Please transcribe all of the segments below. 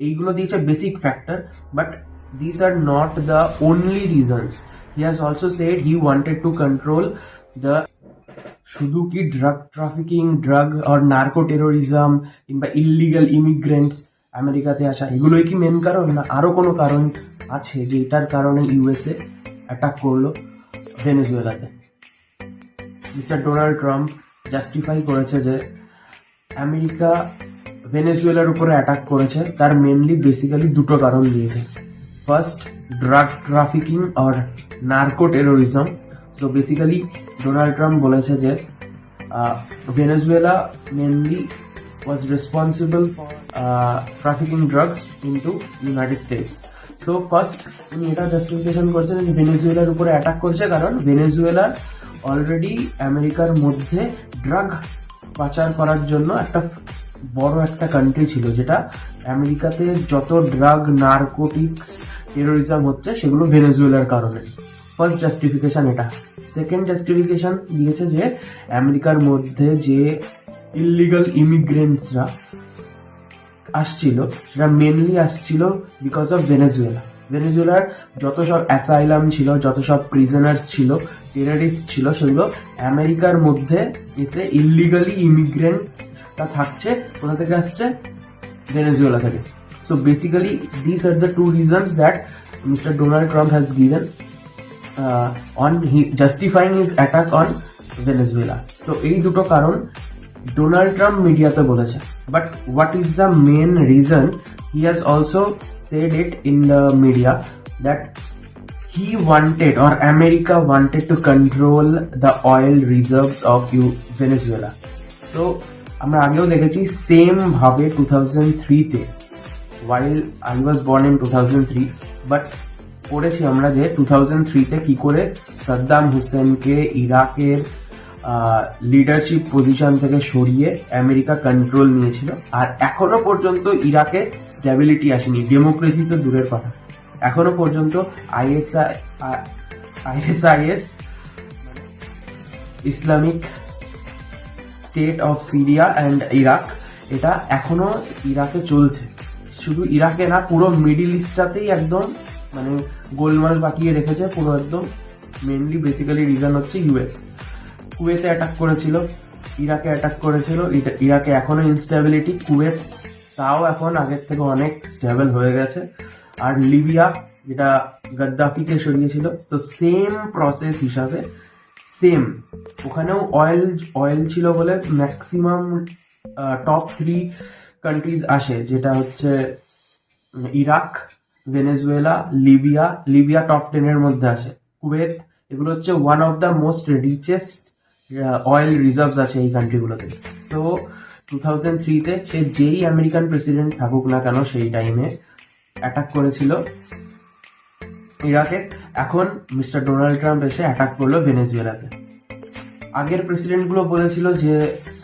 এইগুলো দিয়েছে basic factor, but these are not the only reasons. He has also said he wanted to control the শুধু কি drug trafficking, drug আর narco terrorism কিংবা illegal immigrants আমেরিকাতে আসা, এগুলোই কি মেন কারণ, না আরো কোনো কারণ আছে যে এটার কারণে ইউএসএ অ্যাটাক করলো ভেনেজুয়েলাতে? মিস্টার ডোনাল্ড ট্রাম্প জাস্টিফাই করেছে যে আমেরিকা ভেনেজুয়েলার উপরে অ্যাটাক করেছে, তার মেনলি বেসিক্যালি দুটো কারণ দিয়েছে। ফার্স্ট, ড্রাগ ট্রাফিকিং আর নার্কো টেরোরিজম। তো বেসিক্যালি ডোনাল্ড ট্রাম্প বলেছে যে Venezuela mainly was responsible for trafficking drugs into United states. তো ফার্স্ট উনি এটা জাস্টিফিকেশন করছেন যে ভেনেজুয়েলার উপরে অ্যাটাক করছে কারণ ভেনেজুয়েলা অলরেডি আমেরিকার মধ্যে ড্রাগ পাচার করার জন্য একটা বড় একটা কান্ট্রি ছিল, যেটা আমেরিকাতে যত ড্রাগ, নার্কোটিক্স, টেরোরিজম হচ্ছে সেগুলো ভেনেজুয়েলার কারণে। ফার্স্ট জাস্টিফিকেশন এটা। সেকেন্ড জাস্টিফিকেশন দিয়েছে যে আমেরিকার মধ্যে যে ইলিগাল ইমিগ্রেন্টসরা আসছিল সেটা মেনলি আসছিল বিকজ অফ ভেনেজুয়েলা। ভেনেজুয়েলার যত সব অ্যাসাইলাম ছিল, যত সব প্রিজনার্স ছিল, টেররিস্ট ছিল, সেগুলো আমেরিকার মধ্যে এসে ইলিগালি ইমিগ্রেন্টসরা থাকছে। কোথা থেকে আসছে? ভেনেজুয়েলা থেকে। So basically this are the two reasons that mister Donald Trump has given on justifying his attack on Venezuela. So এই দুটো কারণ ডোনাল্ড ট্রাম্প মিডিয়াতে বলেছে, but what is the main reason? He has also said it in the media that he wanted or America wanted to control the oil reserves of Venezuela. So আমরা আগেও দেখেছি same ভাবে 2003 তে, while I was born in 2003, but পড়েছি আমরা যে 2003 তে কি করে সাদ্দাম হুসেনকে ইরাকের লিডারশিপ পজিশন থেকে সরিয়ে আমেরিকা কন্ট্রোল নিয়েছিল, আর এখনো পর্যন্ত ইরাকে স্ট্যাবিলিটি আসেনি। ডেমোক্রেসি তো দূরের কথা, এখনো পর্যন্ত ISIS Islamic state of Syria and Iraq, এটা এখনো ইরাকে চলছে। শুধু ইরাকে না, পুরো মিডিল ইস্টটাতেই একদম মানে গোলমাল পাকিয়ে রেখেছে পুরো একদম। মেনলি বেসিক্যালি রিজন হচ্ছে ইউএস। কুয়েতে অ্যাটাক করেছিল, ইরাকে অ্যাটাক করেছিল, ইরাকে এখনো ইনস্টেবিলিটি, কুয়েত তাও এখন আগের থেকে অনেক স্টেবল হয়ে গেছে। আর লিবিয়া, যেটা গাদ্দাফিকে সরিয়েছিল, তো সেম প্রসেস হিসাবে সেম ওখানেও অয়েল ছিল বলে ম্যাক্সিমাম টপ 3 কান্ট্রিজ আসে, যেটা হচ্ছে ইরাক, ভেনেজুয়েলা, লিবিয়া টপ 10 এর মধ্যে আসে, কুয়েত, এগুলো হচ্ছে one of the most richest oil reserves আছে এই কান্ট্রিগুলোতে। সো 2003 তে সে যেই আমেরিকান প্রেসিডেন্ট থাকুক না কেন সেই টাইমে অ্যাটাক করেছিল ইরাকে। এখন মিস্টার ডোনাল্ড ট্রাম্প এসে অ্যাটাক করলো ভেনেজুয়েলাতে। আগের প্রেসিডেন্টগুলো বলেছিল যে,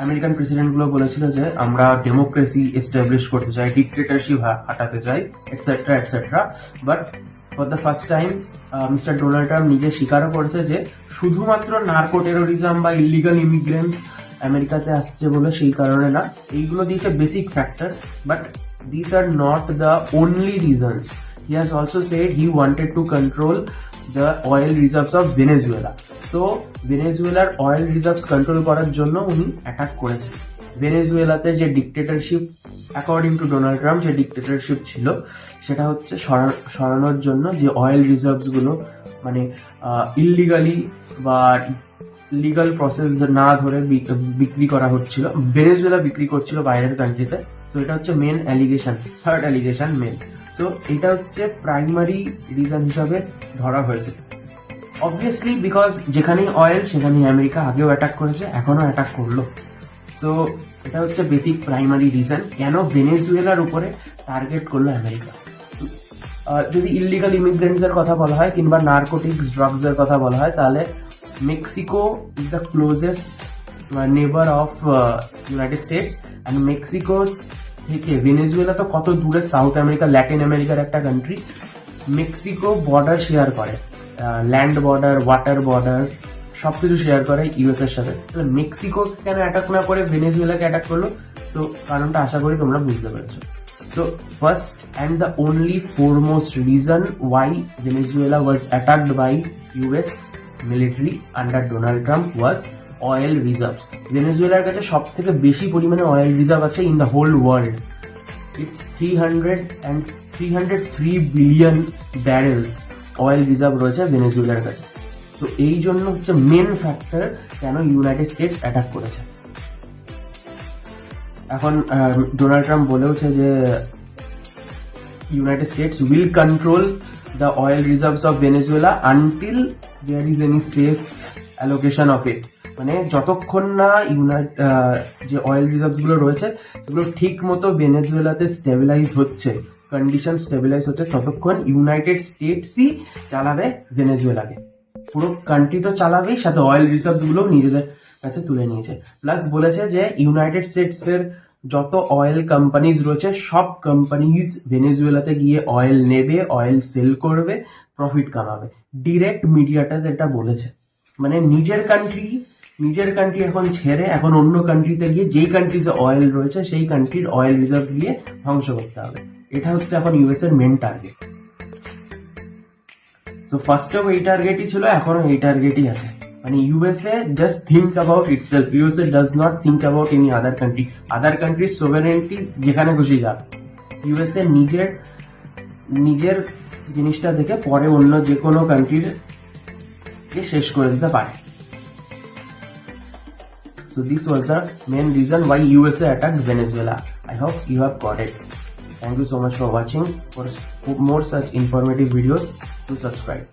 আমেরিকান প্রেসিডেন্টগুলো বলেছিল যে আমরা ডেমোক্রেসি এস্টাবলিশ করতে চাই, ডিক্টেটরশিপ হাঁটাতে চাই, etcetera etcetera. But for the first time mister Donald Trump নিজে স্বীকারও করেছে যে শুধুমাত্র নার্কো টেরোরিজম বা ইলিগাল ইমিগ্রেন্টস আমেরিকাতে আসছে বলে সেই কারণে না, এইগুলো দিয়েছে basic factor, but this are not the only reasons. He has also said he wanted to control the oil reserves of Venezuela. So ভেনেজুয়েলার অয়েল রিজার্ভস কন্ট্রোল করার জন্য উনি অ্যাটাক করেছে। ভেনেজুয়েলাতে যে dictatorship, according to Donald Trump যে dictatorship ছিল, সেটা হচ্ছে সরানোর জন্য যে অয়েল রিজার্ভস গুলো মানে ইললিগালি বা লিগাল প্রসেস না ধরে বিক্রি করা হচ্ছিল, ভেনেজুয়েলা বিক্রি করছিল বাইরের কান্ট্রিতে। তো এটা হচ্ছে main allegation, third allegation main. তো এটা হচ্ছে প্রাইমারি রিজন হিসাবে ধরা হয়েছে। অবভিয়াসলি বিকজ যেখানেই অয়েল সেখানেই আমেরিকা আগেও অ্যাটাক করেছে, এখনো অ্যাটাক করলো। সো এটা হচ্ছে বেসিক প্রাইমারি রিজন কেন ভেনেজুয়েলার উপরে টার্গেট করলো আমেরিকা। যদি ইলিগাল ইমিগ্রেন্টস এর কথা বলা হয় কিংবা নার্কোটিক্স ড্রাগস এর কথা বলা হয়, তাহলে মেক্সিকো ইজ দ্য ক্লোজেস্ট নেবার of United states. And Mexico থেকে ভেনেজুয়েলা তো কত দূরে, সাউথ আমেরিকা, ল্যাটিন আমেরিকার একটা কান্ট্রি। মেক্সিকো বর্ডার শেয়ার করে, ল্যান্ড বর্ডার, ওয়াটার বর্ডার, সবকিছু শেয়ার করে ইউএস এর সাথে। মেক্সিকো কেন অ্যাটাক না করে ভেনেজুয়েলাকে অ্যাটাক করলো? তো কারণটা আশা করি তোমরা বুঝতে পেরেছো। So first and the only foremost reason why Venezuela was attacked by US military under Donald Trump was oil reserves. ভেনেজুয়েলার কাছে সব থেকে বেশি পরিমাণে অয়েল রিজার্ভ আছে in the whole world. It's 303 billion barrels oil reserve রয়েছে ভেনেজুয়েলার কাছে। তো এই জন্য হচ্ছে মেন ফ্যাক্টর কেন ইউনাইটেড স্টেটস অ্যাটাক করেছে। এখন ডোনাল্ড ট্রাম্প বলেওছে যে United States will control the oil reserves of Venezuela until there is any safe allocation of it. মানে যতক্ষণ না যে অয়েল রিজার্ভস গুলো রয়েছে সেগুলো ঠিক মতো ভেনেজুয়েলাতে স্টেবিলাইজ হচ্ছে, কন্ডিশন স্টেবিলাইজ হচ্ছে, ততক্ষণ ইউনাইটেড স্টেটসই চালাবে ভেনেজুয়েলাকে। পুরো কান্ট্রি তো চালাবেই, সাথে অয়েল রিজার্ভস গুলো নিজেদের কাছে তুলে নিয়েছে। প্লাস বলেছে যে ইউনাইটেড স্টেটস এর যত অয়েল কোম্পানিজ রয়েছে সব কোম্পানিজ ভেনেজুয়েলাতে গিয়ে অয়েল নেবে, অয়েল সেল করবে, প্রফিট কামাবে। ডিরেক্ট মিডিয়াটা যেটা বলেছে, মানে নিজের কান্ট্রি এখন ছেড়ে এখন অন্য কান্ট্রিতে গিয়ে যেই কান্ট্রিতে অয়েল রয়েছে সেই কান্ট্রির অয়েল রিজার্ভ গিয়ে ধ্বংস করতে হবে। এটা হচ্ছে এখন ইউএস এর মেন টার্গেট। তো ফার্স্টেও এই টার্গেটই ছিল, এখনো এই টার্গেটই আছে। মানে USA just think about itself, USA does not think about any other কান্ট্রির সোভারেনিটি যেখানে খুশি যাক। ইউএসএ নিজের জিনিসটা দেখে পরে অন্য যে কোনো কান্ট্রির শেষ করে দিতে পারে। So this was the main reason why USA attacked Venezuela. I hope you have got it. Thank you so much for watching. For more such informative videos, do subscribe.